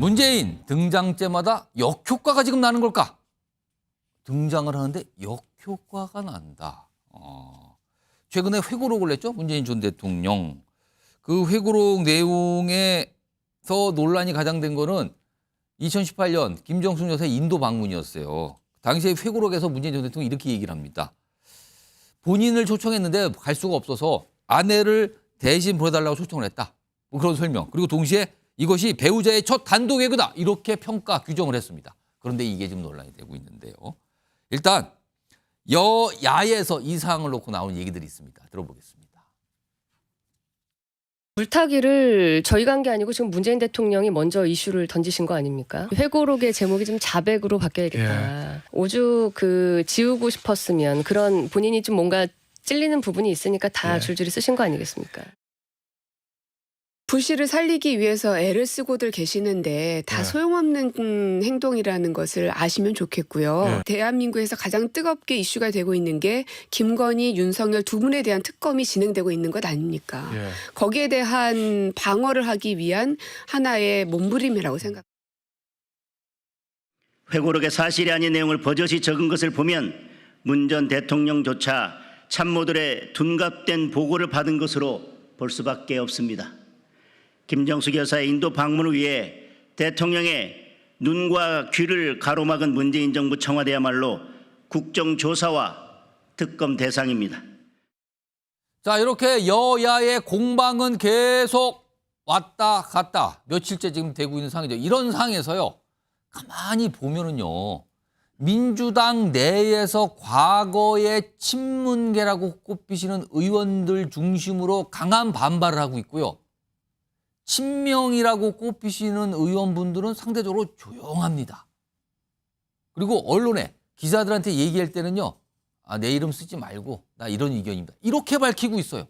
문재인 등장 때마다 역효과가 지금 나는 걸까? 등장을 하는데 역효과가 난다. 최근에 회고록을 냈죠. 문재인 전 대통령. 그 회고록 내용에서 논란이 가장 된 거는 2018년 김정숙 여사의 인도 방문이었어요. 당시에 회고록에서 문재인 전 대통령이 이렇게 얘기를 합니다. 본인을 초청했는데 갈 수가 없어서 아내를 대신 보내달라고 초청을 했다. 뭐 그런 설명. 그리고 동시에 이것이 배우자의 첫 단독 외교다. 이렇게 평가 규정을 했습니다. 그런데 이게 지금 논란이 되고 있는데요. 일단 여야에서 이 사항을 놓고 나온 얘기들이 있습니다. 들어보겠습니다. 물타기를 저희가 한 게 아니고 지금 문재인 대통령이 먼저 이슈를 던지신 거 아닙니까? 회고록의 제목이 좀 자백으로 바뀌어야겠다. 오죽 지우고 싶었으면 그런 본인이 좀 뭔가 찔리는 부분이 있으니까 다 줄줄이 쓰신 거 아니겠습니까? 불씨를 살리기 위해서 애를 쓰고들 계시는데 다 소용없는 행동이라는 것을 아시면 좋겠고요. 대한민국에서 가장 뜨겁게 이슈가 되고 있는 게 김건희, 윤석열 두 분에 대한 특검이 진행되고 있는 것 아닙니까? 거기에 대한 방어를 하기 위한 하나의 몸부림이라고 생각합니다. 회고록에 사실이 아닌 내용을 버젓이 적은 것을 보면 문 전 대통령조차 참모들의 둔갑된 보고를 받은 것으로 볼 수밖에 없습니다. 김정숙 여사의 인도 방문을 위해 대통령의 눈과 귀를 가로막은 문재인 정부 청와대야말로 국정조사와 특검 대상입니다. 자, 이렇게 여야의 공방은 계속 왔다 갔다 며칠째 지금 되고 있는 상황이죠. 이런 상황에서요. 가만히 보면은요. 민주당 내에서 과거의 친문계라고 꼽히시는 의원들 중심으로 강한 반발을 하고 있고요. 친명이라고 꼽히시는 의원분들은 상대적으로 조용합니다. 그리고 언론에 기자들한테 얘기할 때는요. 내 이름 쓰지 말고 나 이런 의견입니다. 이렇게 밝히고 있어요.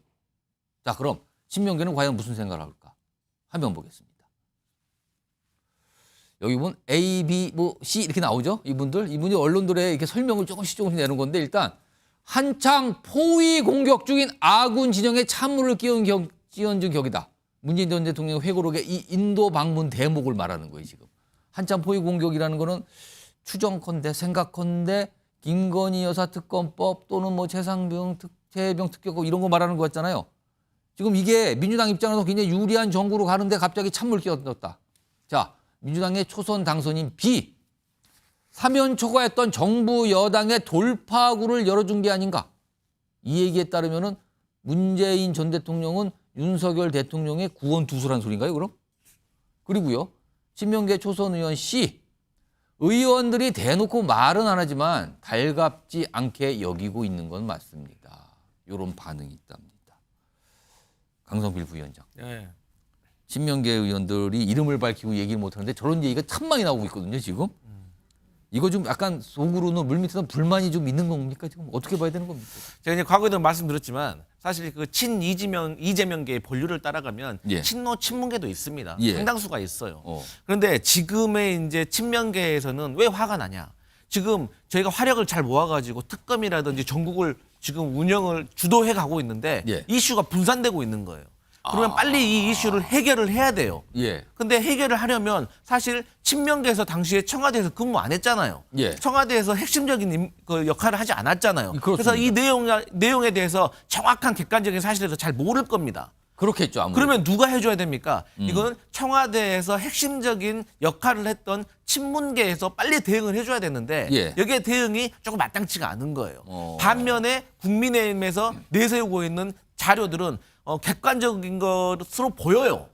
자, 그럼 친명계는 과연 무슨 생각을 할까? 화면 보겠습니다. 여기 보면 A, B, 뭐 C 이렇게 나오죠. 이분이 언론들의 이렇게 설명을 조금씩 내는 건데 일단 한창 포위 공격 중인 아군 진영에 찬물을 끼얹은 격이다. 문재인 전 대통령 회고록의 이 인도 방문 대목을 말하는 거예요, 지금. 한참 포위 공격이라는 거는 추정컨대, 생각컨대 김건희 여사 특검법 또는 뭐 최병 특검법 이런 거 말하는 거 같잖아요. 지금 이게 민주당 입장에서 굉장히 유리한 정구로 가는데 갑자기 찬물 끼얹었다. 자, 민주당의 초선 당선인 B. 사면 초과했던 정부 여당의 돌파구를 열어준 게 아닌가. 이 얘기에 따르면은 문재인 전 대통령은 윤석열 대통령의 구원 두수란 소리인가요, 그럼? 그리고요, 친명계 초선 의원 C. 의원들이 대놓고 말은 안 하지만 달갑지 않게 여기고 있는 건 맞습니다. 이런 반응이 있답니다. 강성필 부위원장. 친명계 의원들이 이름을 밝히고 얘기를 못하는데 저런 얘기가 참 많이 나오고 있거든요, 지금. 이거 좀 약간 속으로는 물밑에서 불만이 좀 있는 겁니까? 지금 어떻게 봐야 되는 겁니까? 제가 이제 과거에도 말씀드렸지만 사실 그 이재명계의 본류를 따라가면 친노 친문계도 있습니다. 상당수가 있어요. 그런데 지금의 이제 친명계에서는 왜 화가 나냐? 지금 저희가 화력을 잘 모아가지고 특검이라든지 전국을 지금 운영을 주도해 가고 있는데 이슈가 분산되고 있는 거예요. 그러면 빨리 이 이슈를 해결을 해야 돼요. 근데 해결을 하려면 사실 친명계에서 당시에 청와대에서 근무 안 했잖아요. 청와대에서 핵심적인 그 역할을 하지 않았잖아요. 그래서 이 내용에 대해서 정확한 객관적인 사실에서 잘 모를 겁니다. 그렇겠죠. 아무래도. 그러면 누가 해줘야 됩니까? 이건 청와대에서 핵심적인 역할을 했던 친문계에서 빨리 대응을 해줘야 되는데 여기에 대응이 조금 마땅치가 않은 거예요. 반면에 국민의힘에서 내세우고 있는 자료들은 객관적인 것으로 보여요.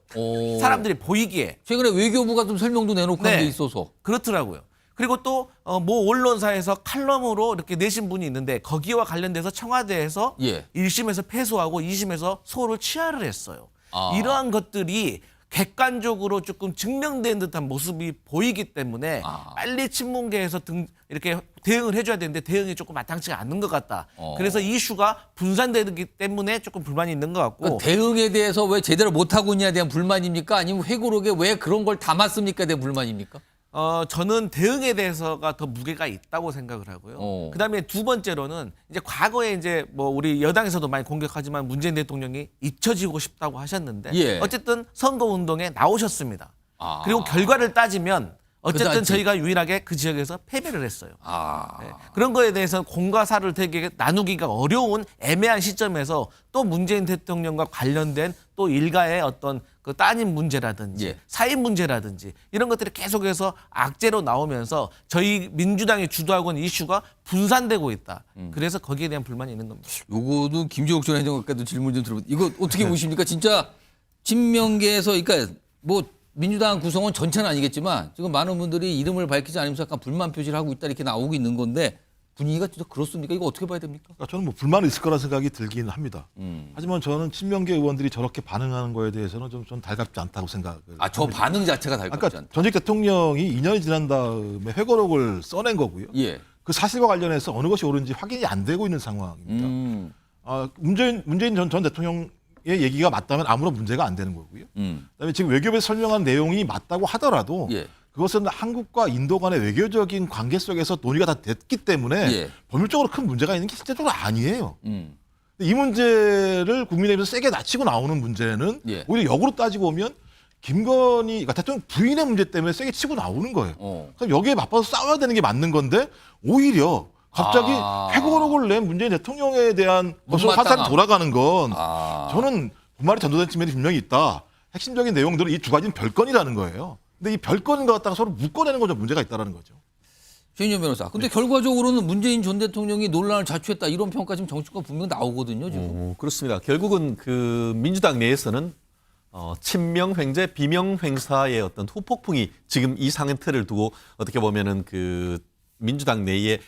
사람들이 보이기에. 최근에 외교부가 좀 설명도 내놓고 한 게 있어서. 그렇더라고요. 그리고 또 모 언론사에서 칼럼으로 이렇게 내신 분이 있는데 거기와 관련돼서 청와대에서 1심에서 패소하고 2심에서 소를 취하를 했어요. 이러한 것들이 객관적으로 조금 증명된 듯한 모습이 보이기 때문에 빨리 친문계에서 이렇게 대응을 해줘야 되는데 대응이 조금 마땅치가 않는 것 같다. 그래서 이슈가 분산되기 때문에 조금 불만이 있는 것 같고. 그러니까 대응에 대해서 왜 제대로 못하고 있냐에 대한 불만입니까? 아니면 회고록에 왜 그런 걸 담았습니까? 대한 불만입니까? 저는 대응에 대해서가 더 무게가 있다고 생각을 하고요. 그다음에 두 번째로는 이제 과거에 이제 뭐 우리 여당에서도 많이 공격하지만 문재인 대통령이 잊혀지고 싶다고 하셨는데 어쨌든 선거 운동에 나오셨습니다. 그리고 결과를 따지면 어쨌든 그다지. 저희가 유일하게 그 지역에서 패배를 했어요. 네. 그런 거에 대해서 공과 사를 되게 나누기가 어려운 애매한 시점에서 또 문재인 대통령과 관련된 또 일가의 어떤 그 따님 문제라든지 예. 사인 문제라든지 이런 것들이 계속해서 악재로 나오면서 저희 민주당이 주도하고 있는 이슈가 분산되고 있다. 그래서 거기에 대한 불만이 있는 겁니다. 요거도 김재욱 전 행정관께도 질문 좀 들어보. 이거 어떻게 보십니까? 진짜 친명계에서 그러니까 뭐 민주당 구성원 전체는 아니겠지만 지금 많은 분들이 이름을 밝히지 않으면서 약간 불만 표시를 하고 있다 이렇게 나오고 있는 건데 분위기가 진짜 그렇습니까? 이거 어떻게 봐야 됩니까? 그러니까 저는 뭐 불만이 있을 거라 생각이 들긴 합니다. 하지만 저는 친명계 의원들이 저렇게 반응하는 거에 대해서는 좀 달갑지 않다고 생각을. 저 반응 자체가 달갑지 그러니까 않다. 전직 대통령이 2년이 지난 다음에 회고록을 써낸 거고요. 예. 그 사실과 관련해서 어느 것이 옳은지 확인이 안 되고 있는 상황입니다. 문재인 전 대통령의 얘기가 맞다면 아무런 문제가 안 되는 거고요. 그다음에 지금 외교부에서 설명한 내용이 맞다고 하더라도 예. 그것은 한국과 인도 간의 외교적인 관계 속에서 논의가 다 됐기 때문에 예. 법률적으로 큰 문제가 있는 게 실제적으로 아니에요. 근데 이 문제를 국민의힘에서 세게 낮추고 나오는 문제는 예. 오히려 역으로 따지고 보면 김건희, 그러니까 대통령 부인의 문제 때문에 세게 치고 나오는 거예요. 그럼 여기에 맞서서 싸워야 되는 게 맞는 건데 오히려 갑자기 회고록을 낸 문재인 대통령에 대한 것으로 화살이 돌아가는 건 저는 분말이 전도된 측면이 분명히 있다. 핵심적인 내용들은 이 두 가지는 별건이라는 거예요. 근데 이 별건인 것 갖다가 서로 묶어내는 거죠. 문제가 있다는 거죠. 최인정 변호사. 근데 결과적으로는 문재인 전 대통령이 논란을 자초했다 이런 평가 지금 정치권 분명 나오거든요. 지금. 그렇습니다. 결국은 그 민주당 내에서는 친명 횡재, 비명 횡사의 어떤 후폭풍이 지금 이 상태를 두고 어떻게 보면은 그 민주당 내에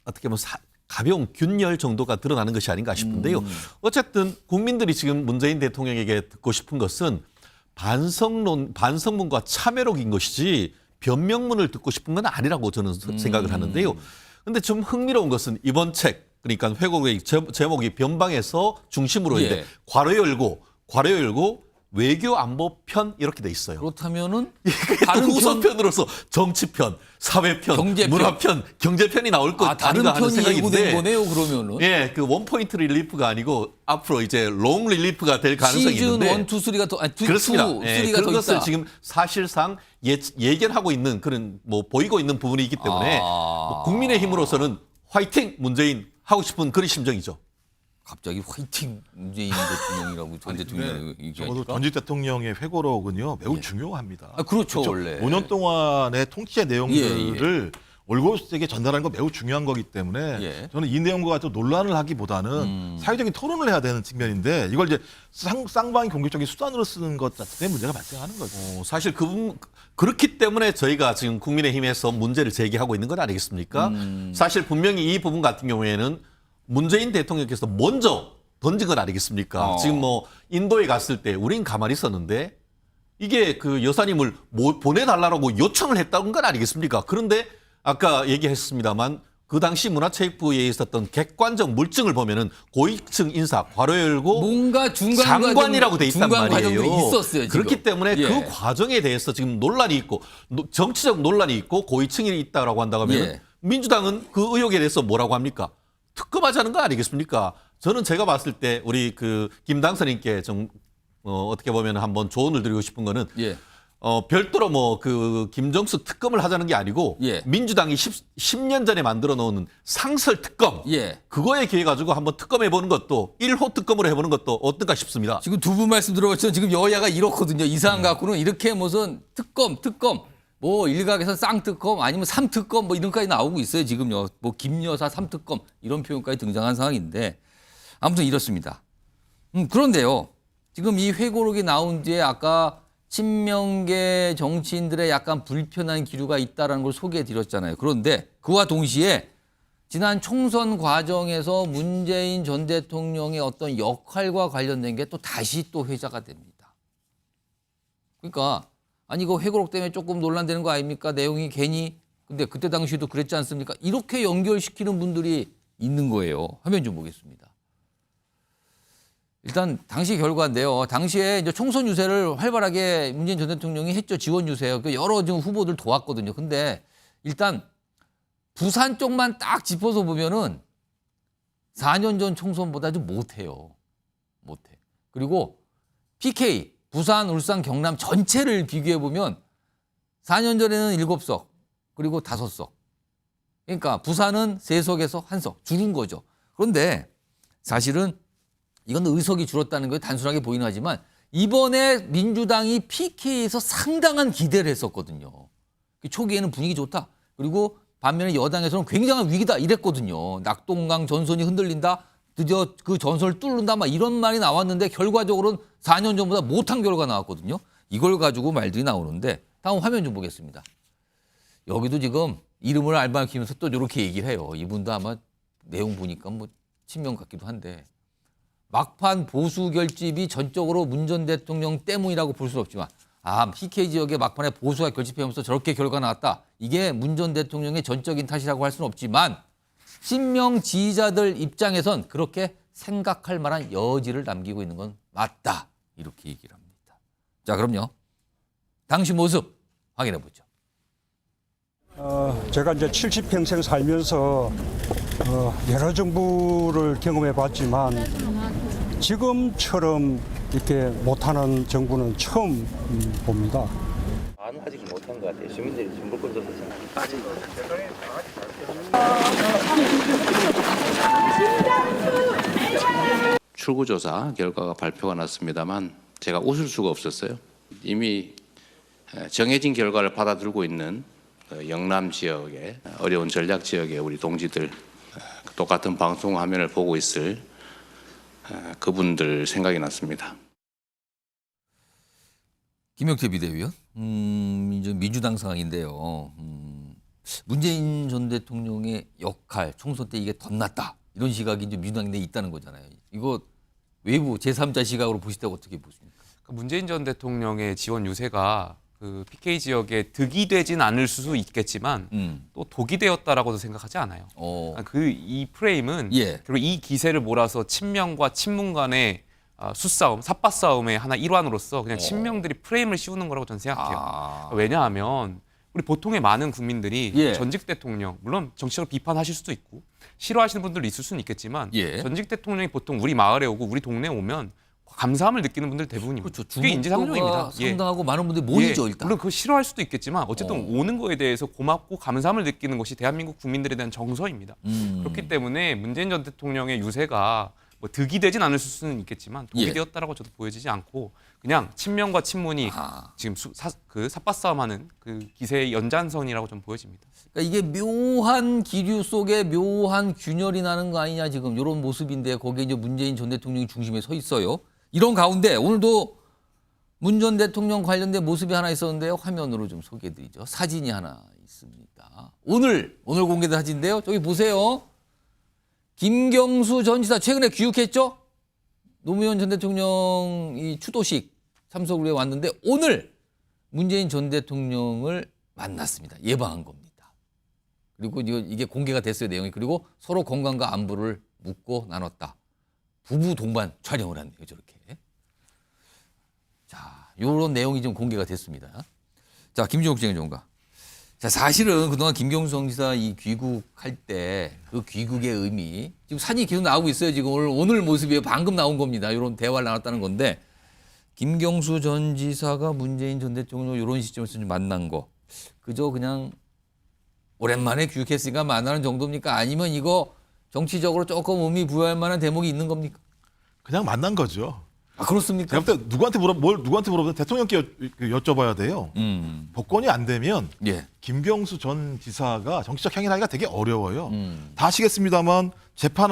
어떻게 보면 가벼운 균열 정도가 드러나는 것이 아닌가 싶은데요. 어쨌든 국민들이 지금 문재인 대통령에게 듣고 싶은 것은 반성문과 참회록인 것이지 변명문을 듣고 싶은 건 아니라고 저는 생각을 하는데요. 근데 좀 흥미로운 것은 이번 책, 그러니까 회고록의 제목이 변방에서 중심으로 이제 괄호 열고 외교 안보 편 이렇게 돼 있어요. 그렇다면은 다른 우선편으로서 정치편, 사회편, 경제편. 문화편, 경제편이 나올 것 다른 아닌가 하는 편이 예고된 생각인데. 거네요. 그러면은. 예, 그 원포인트 릴리프가 아니고 앞으로 이제 롱 릴리프가 될 가능성이 시즌 있는데 1, 2, 3가 더, 아니, 2, 그렇습니다. 3가 예, 더 그런 것을 있다. 지금 사실상 예견하고 있는 그런 뭐 보이고 있는 부분이 있기 때문에 뭐 국민의힘으로서는 화이팅 문재인 하고 싶은 그런 심정이죠. 갑자기 화이팅 문재인 대통령이라고 전 대통령이 적어도 전직 대통령의 회고록은요 매우 중요합니다. 그렇죠, 원래. 5년 동안의 통치의 내용들을 올곧게 전달하는 거 매우 중요한 거기 때문에 저는 이 내용과 같은 논란을 하기보다는 사회적인 토론을 해야 되는 측면인데 이걸 이제 쌍방이 공격적인 수단으로 쓰는 것 자체에 문제가 발생하는 거죠. 사실 그렇기 때문에 저희가 지금 국민의힘에서 문제를 제기하고 있는 건 아니겠습니까? 사실 분명히 이 부분 같은 경우에는 문재인 대통령께서 먼저 던진 건 아니겠습니까? 지금 뭐 인도에 갔을 때 우린 가만히 있었는데 이게 그 여사님을 보내달라고 요청을 했다는 건 아니겠습니까? 그런데 아까 얘기했습니다만 그 당시 문화체육부에 있었던 객관적 물증을 보면은 고위층 인사 괄호 열고 뭔가 장관이라고 돼 있단 중간 말이에요. 과정도 있었어요. 지금. 그렇기 때문에 그 과정에 대해서 지금 논란이 있고 정치적 논란이 있고 고위층이 있다라고 한다고 하면 민주당은 그 의혹에 대해서 뭐라고 합니까? 특검하자는 거 아니겠습니까? 저는 제가 봤을 때 우리 그 김 당선인께 좀 어떻게 보면 한번 조언을 드리고 싶은 거는 별도로 뭐 그 김정수 특검을 하자는 게 아니고 민주당이 10년 전에 만들어 놓은 상설 특검 그거에 기해 가지고 한번 특검해 보는 것도 1호 특검으로 해보는 것도 어떨까 싶습니다. 지금 두 분 말씀 들어봤지만 지금 여야가 이렇거든요. 이 사안 갖고는 이렇게 무슨 특검 뭐 일각에서 쌍특검 아니면 삼특검 뭐 이런까지 나오고 있어요. 지금요. 뭐 김여사 삼특검 이런 표현까지 등장한 상황인데 아무튼 이렇습니다. 그런데요. 지금 이 회고록이 나온 뒤에 아까 친명계 정치인들의 약간 불편한 기류가 있다는 걸 소개해 드렸잖아요. 그런데 그와 동시에 지난 총선 과정에서 문재인 전 대통령의 어떤 역할과 관련된 게 또 다시 또 회자가 됩니다. 그러니까 아니 이거 회고록 때문에 조금 논란되는 거 아닙니까? 내용이 괜히 근데 그때 당시에도 그랬지 않습니까? 이렇게 연결시키는 분들이 있는 거예요. 화면 좀 보겠습니다. 일단 당시 결과인데요. 당시에 이제 총선 유세를 활발하게 문재인 전 대통령이 했죠. 지원 유세요. 여러 지금 후보들 도왔거든요. 근데 일단 부산 쪽만 딱 짚어서 보면은 4년 전 총선보다 좀 못해요. 못해. 그리고 PK 부산, 울산, 경남 전체를 비교해 보면 4년 전에는 7석, 그리고 5석. 그러니까 부산은 3석에서 1석 줄은 거죠. 그런데 사실은 이건 의석이 줄었다는 게 단순하게 보이긴 하지만 이번에 민주당이 PK에서 상당한 기대를 했었거든요. 초기에는 분위기 좋다. 그리고 반면에 여당에서는 굉장한 위기다 이랬거든요. 낙동강 전선이 흔들린다. 드디어 그 전선을 뚫는다. 막 이런 말이 나왔는데 결과적으로는 4년 전보다 못한 결과가 나왔거든요. 이걸 가지고 말들이 나오는데 다음 화면 좀 보겠습니다. 여기도 지금 이름을 알바키면서 또 이렇게 얘기를 해요. 이분도 아마 내용 보니까 뭐 친명 같기도 한데 막판 보수 결집이 전적으로 문 전 대통령 때문이라고 볼 수는 없지만 PK 지역의 막판에 보수가 결집하면서 저렇게 결과가 나왔다. 이게 문 전 대통령의 전적인 탓이라고 할 수는 없지만 친명 지지자들 입장에선 그렇게 생각할 만한 여지를 남기고 있는 건 맞다. 이렇게 얘기를 합니다. 자, 그럼요. 당시 모습 확인해 보죠. 제가 이제 70평생 살면서 여러 정부를 경험해 봤지만 지금처럼 이렇게 못하는 정부는 처음 봅니다. 아직 못한 것 같아요. 주민들이 진보권 조사 잘 빠진 것 같아요. 출구조사 결과가 발표가 났습니다만 제가 웃을 수가 없었어요. 이미 정해진 결과를 받아들고 있는 영남 지역의 어려운 전략 지역의 우리 동지들 똑같은 방송 화면을 보고 있을 그분들 생각이 났습니다. 김영태 비대위원, 이제 민주당 상황인데요. 문재인 전 대통령의 역할, 총선 때 이게 덧났다. 이런 시각이 이제 민주당 내에 있다는 거잖아요. 이거 외부 제3자 시각으로 보실 때 어떻게 보십니까? 문재인 전 대통령의 지원 유세가 그 PK 지역에 득이 되진 않을 수도 있겠지만 또 독이 되었다라고도 생각하지 않아요. 이 프레임은 그리고 이 기세를 몰아서 친명과 친문 간의 수싸움, 삿바싸움의 하나 일환으로서 그냥 친명들이 프레임을 씌우는 거라고 저는 생각해요. 왜냐하면 우리 보통의 많은 국민들이 전직 대통령, 물론 정치적으로 비판하실 수도 있고 싫어하시는 분들도 있을 수는 있겠지만 전직 대통령이 보통 우리 마을에 오고 우리 동네에 오면 감사함을 느끼는 분들 대부분입니다. 그렇죠. 그게 인지상정입니다. 상당하고 많은 분들이 모이죠. 일단. 물론 그거 싫어할 수도 있겠지만 어쨌든 오는 거에 대해서 고맙고 감사함을 느끼는 것이 대한민국 국민들에 대한 정서입니다. 그렇기 때문에 문재인 전 대통령의 유세가 뭐 득이 되진 않을 수는 있겠지만 독이 되었다라고 저도 보여지지 않고 그냥 친명과 친문이 지금 그 삿바싸움하는 그 기세의 연장선이라고 좀 보여집니다. 그러니까 이게 묘한 기류 속에 묘한 균열이 나는 거 아니냐 지금 이런 모습인데 거기에 이제 문재인 전 대통령이 중심에 서 있어요. 이런 가운데 오늘도 문 전 대통령 관련된 모습이 하나 있었는데요. 화면으로 좀 소개해드리죠. 사진이 하나 있습니다. 오늘 공개된 사진인데요. 저기 보세요. 김경수 전 지사 최근에 귀국했죠? 노무현 전 대통령이 추도식 참석을 해 왔는데 오늘 문재인 전 대통령을 만났습니다. 예방한 겁니다. 그리고 이게 공개가 됐어요, 내용이. 그리고 서로 건강과 안부를 묻고 나눴다. 부부 동반 촬영을 했네요, 저렇게. 자, 이런 내용이 좀 공개가 됐습니다. 자, 김종욱 정의전문가. 자, 사실은 그동안 김경수 정지사 이 귀국할 때 그 귀국의 의미 지금 사진이 계속 나오고 있어요. 지금 오늘 모습이 방금 나온 겁니다. 이런 대화를 나눴다는 건데 김경수 전 지사가 문재인 전 대통령 이런 시점에서 만난 거 그저 그냥 오랜만에 귀국했으니까 만나는 정도입니까? 아니면 이거 정치적으로 조금 의미 부여할 만한 대목이 있는 겁니까? 그냥 만난 거죠. 그렇습니까? 제가 볼 때 누구한테 물어보면 대통령께 여쭤봐야 돼요. 복권이 안 되면 김경수 전 지사가 정치적 행위를 하기가 되게 어려워요. 다 아시겠습니다만 재판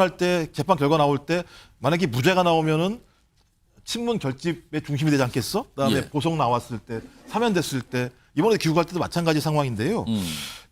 결과 나올 때 만약에 무죄가 나오면은 친문 결집의 중심이 되지 않겠어? 그다음에 보석 나왔을 때, 사면됐을 때 이번에 귀국할 때도 마찬가지 상황인데요.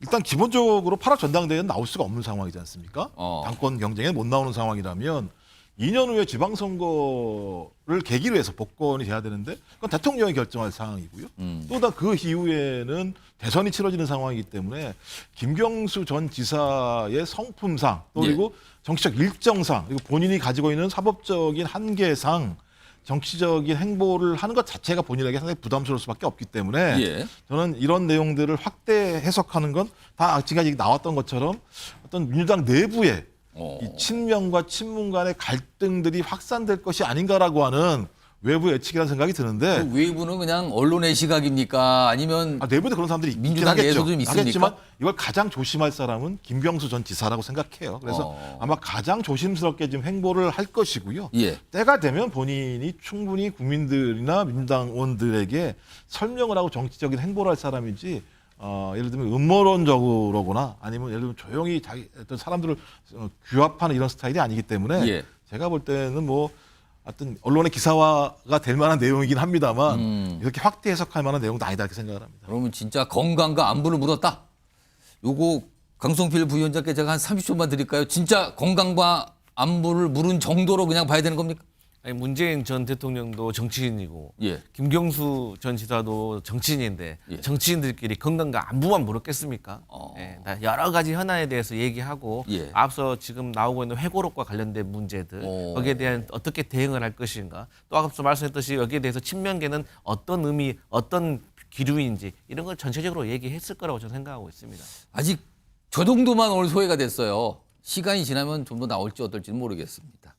일단 기본적으로 8월 전당대회는 나올 수가 없는 상황이지 않습니까? 당권 경쟁에 못 나오는 상황이라면 2년 후에 지방선거를 계기로 해서 복권이 돼야 되는데 그건 대통령이 결정할 상황이고요. 또 그 이후에는 대선이 치러지는 상황이기 때문에 김경수 전 지사의 성품상 또 그리고 정치적 일정상 그리고 본인이 가지고 있는 사법적인 한계상 정치적인 행보를 하는 것 자체가 본인에게 상당히 부담스러울 수밖에 없기 때문에 저는 이런 내용들을 확대 해석하는 건 다 지금까지 나왔던 것처럼 어떤 민주당 내부에 이 친명과 친문 간의 갈등들이 확산될 것이 아닌가라고 하는 외부 예측이라는 생각이 드는데 그 외부는 그냥 언론의 시각입니까? 아니면 내부도 그런 사람들이 민주당 내에서도 좀 있습니까? 하겠지만 이걸 가장 조심할 사람은 김병수 전 지사라고 생각해요. 그래서 아마 가장 조심스럽게 지금 행보를 할 것이고요. 예. 때가 되면 본인이 충분히 국민들이나 민주당원들에게 설명을 하고 정치적인 행보를 할 사람이지 예를 들면 음모론적으로거나 아니면 예를 들면 조용히 자기 어떤 사람들을 규합하는 이런 스타일이 아니기 때문에 예. 제가 볼 때는 뭐 하여튼 언론의 기사화가 될 만한 내용이긴 합니다만 이렇게 확대 해석할 만한 내용도 아니다 이렇게 생각을 합니다. 그러면 진짜 건강과 안부를 물었다. 요거 강성필 부위원장께 제가 한 30초만 드릴까요? 진짜 건강과 안부를 물은 정도로 그냥 봐야 되는 겁니까? 아니, 문재인 전 대통령도 정치인이고 예. 김경수 전 지사도 정치인인데 정치인들끼리 건강과 안부만 물었겠습니까? 예, 다 여러 가지 현안에 대해서 얘기하고 앞서 지금 나오고 있는 회고록과 관련된 문제들 거기에 대한 어떻게 대응을 할 것인가 또 앞서 말씀했듯이 여기에 대해서 친명계는 어떤 의미 어떤 기류인지 이런 걸 전체적으로 얘기했을 거라고 저는 생각하고 있습니다. 아직 저 정도만 오늘 소외가 됐어요. 시간이 지나면 좀 더 나올지 어떨지는 모르겠습니다.